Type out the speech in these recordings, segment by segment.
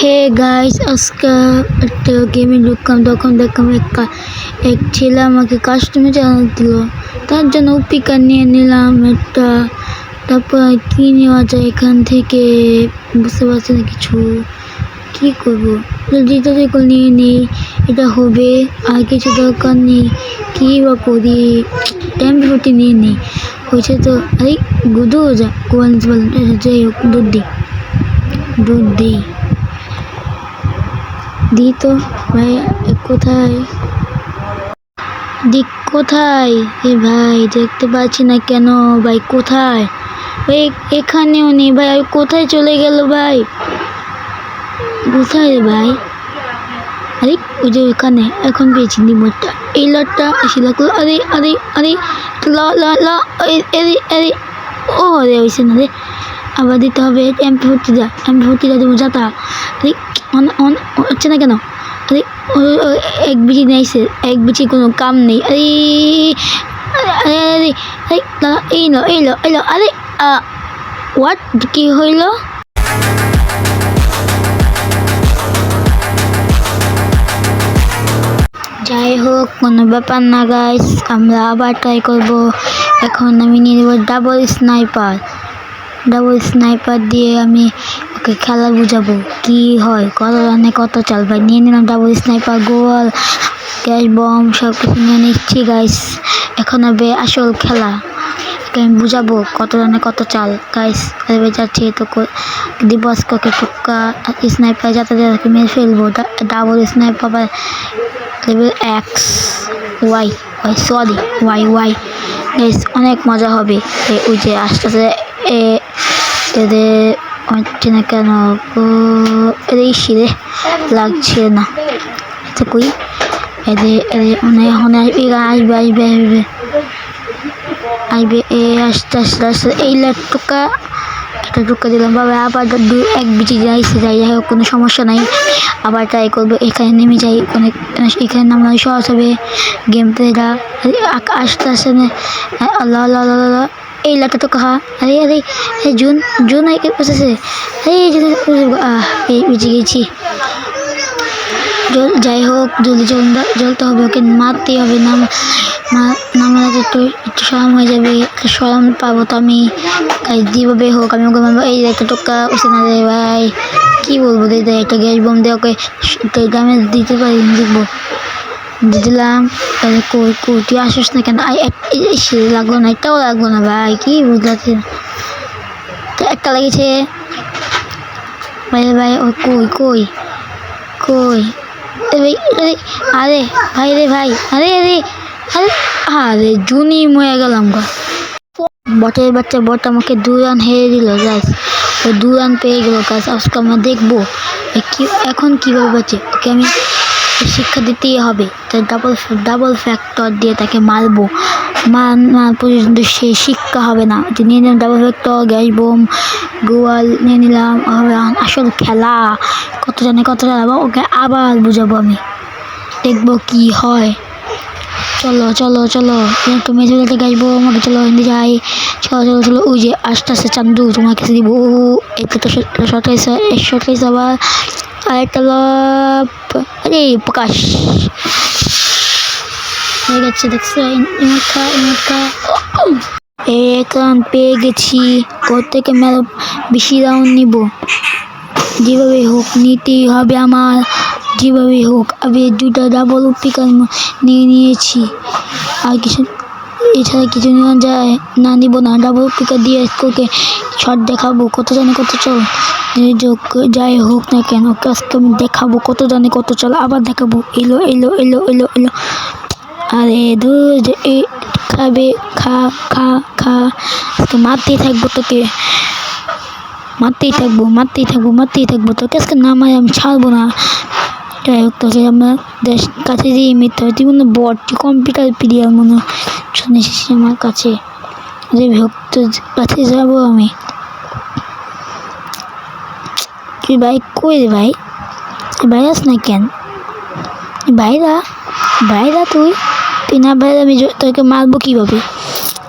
Hey guys, আজকে একটা গেমে ঢুকলাম। তখন দেখলাম এক ছেলে আমাকে কাস্টমে চ্যানেল দিল। তার জন্য পিকার নিয়ে নিলাম একটা। তারপর কি নেওয়া যায় এখান থেকে বুঝতে পারছি না কিছু। কি করবো, যেটা নিয়ে নেই, এটা হবে। আর কিছু দরকার নেই, কি বা করি। টেম্পোটি নিয়ে নেই, হয়েছে তো। আরে গুদু যা গোয়াল বলেন, যাই হোক দুধ দিই তো ভাই। কোথায় কোথায় এ ভাই, দেখতে পাচ্ছি না কেন ভাই? কোথায় ভাই? এখানেও নেই ভাই। আর কোথায় চলে গেল ভাই? কোথায় ভাই? আরে ওই যে ওখানে, এখন পেয়েছি নিমোটা। এই লটটা এসে লাগলো। আরে আরে আরে আরে ও আরে হয়েছে না রে। আবার দিতে হবে এমপি40 দেবো যাতা। আরে হচ্ছে না কেন? আরে এক বিচি নেইছে, এক বিচি কোনো কাম নেই। আরে আরে আরে এই লো আরে হোয়াট কি হইল? যাই হোক, কোনো ব্যাপার না গাইস, আমরা আবার ট্রাই করবো। এখন আমি নিয়ে নেব ডাবল স্নাইপার দিয়ে আমি ওকে খেলা বুঝাবো কি হয়, কত রানে কত চাল। ভাই নিয়ে নিলাম ডাবল স্নাইপার, গোল, গ্যাস বম সব কিছু নিয়ে নিচ্ছি গাইস। এখন হবে আসল খেলা, আমি বুঝাবো কত রানে কত চাল গাইস। এবার যাচ্ছি তো দিবসকে টুক্কা স্নাইপার যাতে মেরে ফেলবো। Double sniper level X Y guys, অনেক মজা হবে। ওই যে আস্তে আস্তে এদের হচ্ছে না কেন, এদের শিরে লাগছে না তো কই এদের আসবে আস্তে আস্তে। এই ল্যাপটপটা একটা ঢুকা দিলাম বাবা। আবার এক বিচি যাইছে, যাই হোক কোনো সমস্যা নাই। আবার ট্রাই করবো। এখানে নেমে যাই, অনেক এখানে নামলে সহজ হবে গেম প্লেটা। আস্তে আস্তে আল্লাহ আল্লাহ আল্লাহ। এই লাটা তো কাহা? আরে আরে জুন আইকে বসেছে। এই বেঁচে গেছি। যাই হোক, জলদি জ্বলতে হবে, ওকে মারতেই হবে। নামাতে একটু সরম হয়ে যাবে, সরম পাবো তো আমি। যেভাবে হোক আমি ওকে মারবো। এই একটা টোকা উঠে না রে ভাই, কি বলবো। দিদি একটা গ্যাস বম দিয়ে ওকে ড্যামেজ দিতে পারি, দেখবো দিলাম। তাহলে কই তুই আসিস না কেন? সে লাগলো না, একটাও লাগলো না ভাই, কি বুঝলাম একটা লেগেছে ভাই। ও কই আরে ভাই রে ভাই, আরে আরে আরে আরে জুনি মরে গেলাম গা। বটের বাচ্চা বট আমাকে 2 রান হেরে দিল গাইস। ও 2 রান পেয়ে গেল গাইস। আজকে আমরা দেখবো এখন কীভাবে বাঁচে। ওকে আমি শিক্ষা দিতেই হবে। ডাবল ফ্যাক্টর দিয়ে তাকে মারবো। পর্যন্ত সে শিক্ষা হবে না। নিয়ে নিলাম ডাবল ফ্যাক্টর, গ্যাস বোম, গোয়াল নিয়ে নিলাম। আসল খেলা কত জানে ওকে আবার বুঝাবো আমি, দেখবো কি হয়। চলো একটু মেঝে গাইবো আমাকে। চলো হিন্দি যাই। চলো ওই যে আস্তে আস্তে চান্দু তোমার কাছে দিব। একটা তো শর্টাইস আবার আরেকটা লাভ। আরে প্রকাশ হয়ে গেছে, দেখছো? এক রান পেয়ে গেছি। ওর থেকে বেশি রাউন্ড নিব, যেভাবে হোক নিতেই হবে আমার। যেভাবে হোক আমি 2টা ডাবল পিকার নিয়েছি। আর কিছু এছাড়া কিছু নেওয়া যায় না, নিব না। ডাবল পিকার দিয়ে ওকে শট দেখাবো কত জানে কত চল। যাই হোক না কেন, আজকে আমি দেখাবো কত জানে কত চল। আবার দেখাবো। এলো আরে দুধ খাবে, খা আজকে মারতেই থাকবো তোকে, মারতেই থাকবো তোকে। আজকে নামায় আমি ছাড়বো না। যাই হোক, তোকে আমার কাছে দিয়ে মিথ্যা হয়। তুই মনে বট, কম্পিউটার প্লেয়ার মনে শুনেছিস আমার কাছে। যাই হোক, তোর কাছে যাবো আমি। তুই ভাই কই রে ভাই? আস না কেন? বাইরা তুই না বাইরে আমি তোকে মারবো কীভাবে?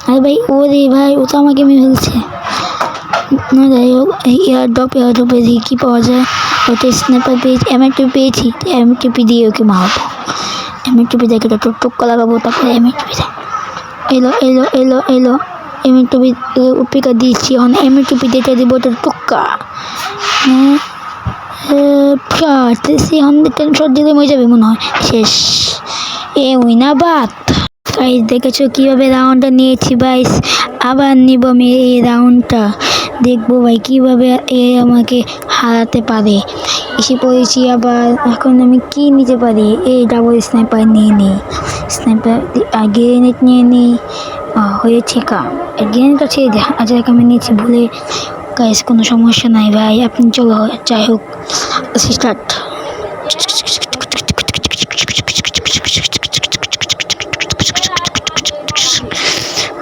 আরে ভাই ও রে ভাই, ও তো আমাকে মেরে ফেলছে। না যাই হোক, এয়ারড্রপে দেখি কী পাওয়া যায়। ওটা স্নাইপার পেয়েছি, এমএ2 পেয়েছি, এমএ2 দিয়ে ওকে মারবো। এমএ2 দেখে তো টুক্কা লাগাবো, তারপরে এমএ2 এলো এলো এলো এলো এমএ2 পিকা দিয়েছি, এখন এমএ2 দিতে দিব ওটা টুক্কা। শট দিলে মরে যাবে মনে হয়, শেষ। উইনাবাদ গাইস, দেখেছো কিভাবে রাউন্ডটা নিয়েছি গাইস, আবার নিব আমি এই রাউন্ডটা, দেখবো ভাই কিভাবে এ আমাকে হারাতে পারে। এসে পড়েছি আবার, এখন আমি কি নিতে পারি, এই ডাবল স্নাইপার নিয়ে নিই, স্নাইপার গ্রেনেড নিয়ে নিই, হয়েছে কাম। গ্রেনেডটা ছেড়ে দে, আচ্ছা আমি নিয়েছি ভুলে গাইস, কোনো সমস্যা নাই ভাই, আপনি চলো যাই হোক স্টার্ট।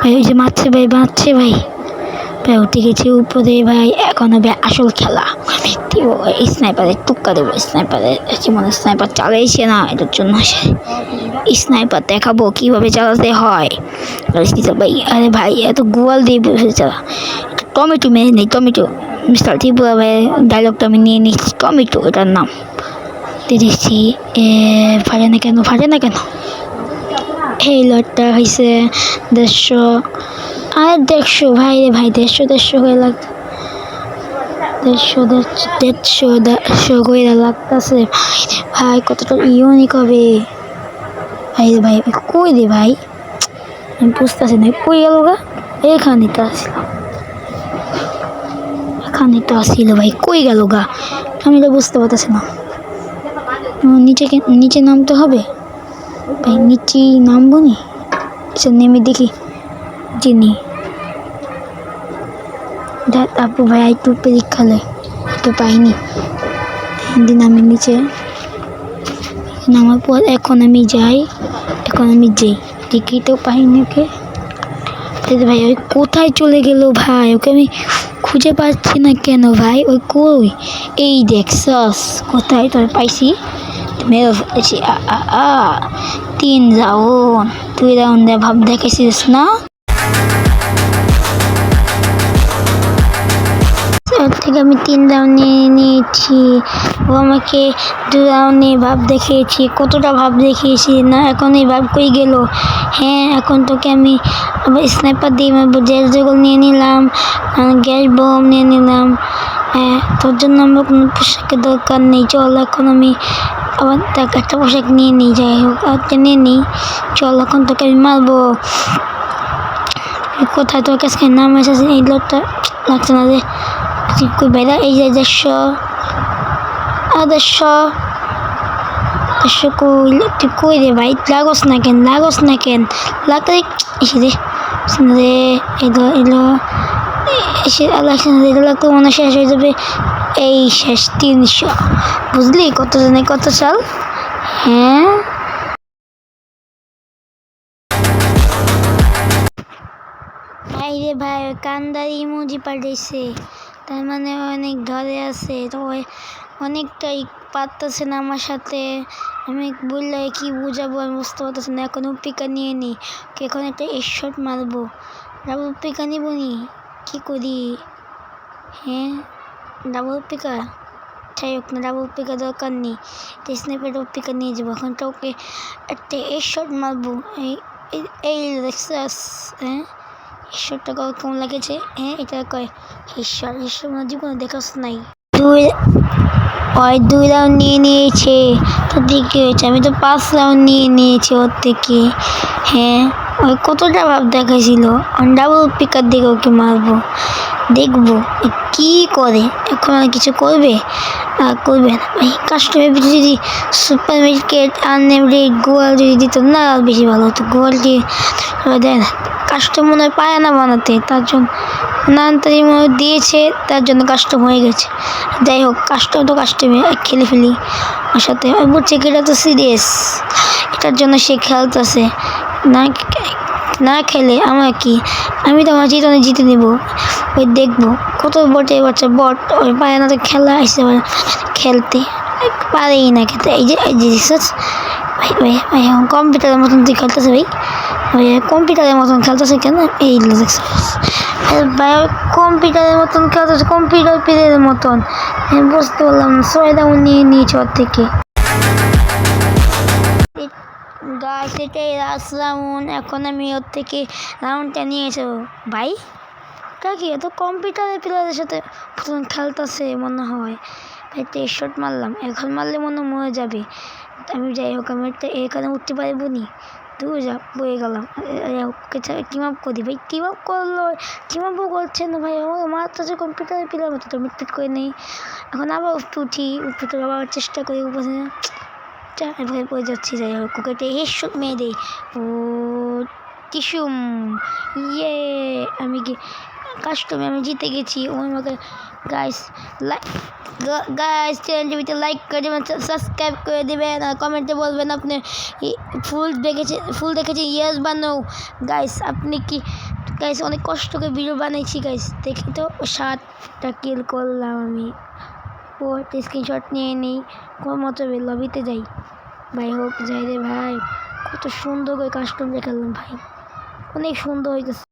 ভাই ওই যে মারছে ভাই, মারছে ভাই, ভাই উঠে গেছে উপরে ভাই, এখন হবে আসল খেলা। এই স্নাইপারের টুক্কা দেবো, স্নাইপারের মনে স্নাইপার চালাইছে না, এটার জন্য স্নাইপার দেখাবো কিভাবে চালাতে হয় ভাই। আরে ভাই এত গোয়াল দিয়ে চালা, টমেটো মেরে নেই, টমেটো মিস্টার ত্রিপুরা ভাই ডায়লগটা আমি নিয়ে নিচ্ছি, টমেটো এটার নাম দিয়ে দিচ্ছি। ফাটে না কেন, ফাটে না কেন? এই লটটা হয়েছে 150, আর 150 ভাই রে ভাই, 150 হয়ে লাগছে, 150 করে লাগতেছে ভাই, কতটা ইউনিক হবে ভাই রে ভাই। কই রে ভাই, আমি বুঝতেছি না, কই গেল গা? এখানে তো আসলো, এখানে তো আসছিল ভাই, কই গেল গা? আমি তো বুঝতে পারতেছি না। নিচে নামতে হবে ভাই, নিচে নামবো নি, আচ্ছা নেমে দেখি চিনি। আপু ভাই একটু পরীক্ষা লে, তো পাইনি দিন আমি নিচে নামার পর, এখন আমি যাই দেখি তো পাইনি ওকে। ভাই ওই কোথায় চলে গেল ভাই, ওকে আমি খুঁজে পাচ্ছি না কেন ভাই, ওই কই? এই দেখছস কোথায়, তোর পাইছি, মেরে ফেলেছি। 3 রাউন্ড, 2 রাউন্ডে ভাব দেখেছিস না? থেকে আমি 3 রাউন্ড নিয়ে নিয়েছি, ও আমাকে 2 রাউন্ড নিয়ে ভাব দেখিয়েছি, কতটা ভাব দেখিয়েছি না, এখন এই ভাব কই গেল? হ্যাঁ এখন তোকে আমি আবার স্নাইপার দিয়ে মারবো, গ্যাস জগল নিয়ে নিলাম, গ্যাস বোম নিয়ে নিলাম। হ্যাঁ তোর জন্য আমার কোনো পোশাকের দরকার নেই, চল এখন আমি আবার দেখ একটা পোশাক নিয়ে নিই, যাই হোক একটা নিয়ে নিই, চল এখন তোকে আমি মারবো। কোথায় তোর কাছে নাম এসেছে, এই লোকটা লাগছে না রে, কই বেড়া, এই যে 150 কই, তুই কই রে ভাই, লাগোস না কেন লাগতে এসে রে এলো এসে লাগতো মনে শেষ হয়ে যাবে, এই শেষ 300, বুঝলি কত জনে কত সাল। হ্যাঁ ভাই রে ভাই, কান্দার ইমোজি পাঠিয়েছে, তার মানে অনেক ধরে আছে, তো অনেকটাই পারতেছে না আমার সাথে, আমি বললে কি বুঝাবো, আমি বুঝতে পারতেছি না। এখন পিকা নিয়ে নিই, এখন একটা শট মারবো, ডাবল পিকা নিব নি, কী করি? হ্যাঁ ডাবল পিকা, যাই হোক না, ডাবল পিকা দরকার নেই, স্নাইপার পিকা নিয়ে যাবো। এখন তো ওকে একটা শট মারবো, এই দেখছাস? হ্যাঁ ঈশ্বরটা কেমন লাগেছে, হ্যাঁ এটা কয় ঈশ্বর মানে জীবনে দেখাস নাই। 2 রাউন্ড নিয়ে নিয়েছে, তো দিকে হয়েছে, আমি তো 5 রাউন্ড নিয়ে নিয়েছি ওর থেকে। হ্যাঁ ওই কতটা ভাব দেখাইছিল, ডাবল পিকার দিকে ওকে মারবো, দেখবো কি করে, এখন আর কিছু করবে করবে না ভাই। কাস্টমার যদি সুপার মার্কেট আনলিমিটেড গোয়াল যদি দিত না, আর বেশি ভালো হতো, গোয়াল দিয়ে দেয় না, কাস্টম মনে হয় পায় না বানাতে, তার জন্য নানতারি মনে দিয়েছে, তার জন্য কাস্টম হয়ে গেছে। যাই হোক কাস্টম তো কাস্টমে খেলে ফেলি ওর সাথে, বুঝছে কি এটা তো সিরিয়াস, এটার জন্য সে খেলতেছে, না খেলে আমার কি, আমি তো আমার জিতনে জিতে নেবো, ওই দেখবো কত বটে বাচ্চা বট, ওই পায় না তো খেলা আসতে পারে, খেলতে পারেই না খেতে। এই যে ভাই এখন কম্পিউটারের মতন তুই খেলতেছে ভাই, কম্পিউটারের মতন খেলতেছে কেন, এই দেখছ ভাই কম্পিউটারের মতন খেলতেছে, কম্পিউটার প্লেয়ারের মতন। আমি বুঝতে পারলাম না, 6 রাউন্ড নিয়ে নিয়েছে ওর থেকে। গাছ এটাই লাস্ট রাউন্ড, এখন আমি ওর থেকে রাউন্ডটা নিয়েছো ভাই। কাকি এত কম্পিউটারের প্লেয়ারের সাথে খেলতেছে মনে হয়। ভাই 23 শট মারলাম, এখন মারলে মনে মরে যাবে। আমি যাই হোক, আমি এখানে উঠতে পারবো নি, দূর যা বয়ে গেলাম। ওকে টিম আপ করি ভাই, টিম আপ করলো, টিম আপও করছে না ভাই। আমার মারতেছে কম্পিউটারের প্লেয়ার মতো, তো মিটমিট করে নেই। এখন আবার উঠি, উঠতে আবার চেষ্টা করি, উপরে ভয় পড়ে যাচ্ছি। যাই হোক, ওকে হেডশট মেরে দেই। ও টিসুম, ইয়ে আমি কি কাস্টমে আমি জিতে গেছি। ওর মতো গাইস চ্যানেলটির ভিতরে লাইক করে দেবেন, সাবস্ক্রাইব করে দেবেন, আর কমেন্টে বলবেন আপনি ফুল দেখেছি ইয়েস বা নো। গাইস আপনি কি গাইস অনেক কষ্ট করে ভিডিও বানাইছি গাইস, দেখি তো 7টা কিল করলাম আমি। ও স্ক্রিনশট নিয়ে নিই, কোন মতো লবিতে যাই। ভাই হোক যাই রে ভাই, কত সুন্দর করে কাস্টম দেখালাম ভাই, অনেক সুন্দর হইতেছে।